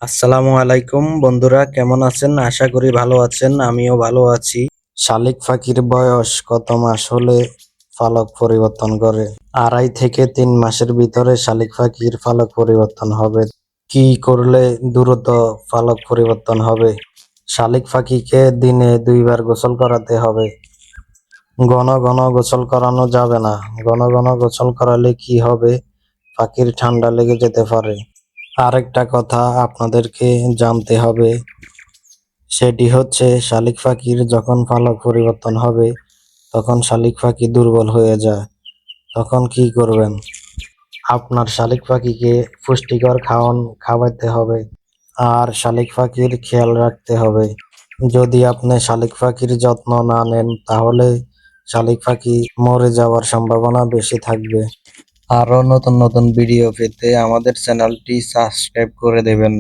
আসসালামু আলাইকুম বন্ধুরা, কেমন আছেন? আশা করি ভালো আছেন। আমিও ভালো আছি। শালিক পাখির বয়স কত মাস হলে পালক পরিবর্তন করে? 2.5 থেকে 3 মাসের ভিতরে শালিক পাখির পালক পরিবর্তন হবে। কি করলে দ্রুত পালক পরিবর্তন হবে? শালিক পাখিকে দিনে 2 বার গোসল করাতে হবে। ঘন ঘন গোসল করানো যাবে না। ঘন ঘন গোসল করালে কি হবে? পাখির ঠান্ডা লেগে যেতে পারে। আরেকটা কথা আপনাদেরকে জানতে হবে, সেটি হচ্ছে শালিক পাখির যখন পালক পরিবর্তন হবে তখন শালিক পাখি দুর্বল হয়ে যায়। তখন কি করবেন? আপনার শালিক পাখিকে পুষ্টিকর খাওয়ান খাওয়াতে হবে আর শালিক পাখির খেয়াল রাখতে হবে। যদি আপনি শালিক পাখির যত্ন না নেন তাহলে শালিক পাখি মরে যাওয়ার সম্ভাবনা বেশি থাকবে। আরো নতুন নতুন ভিডিও পেতে আমাদের চ্যানেলটি সাবস্ক্রাইব করে দেবেন।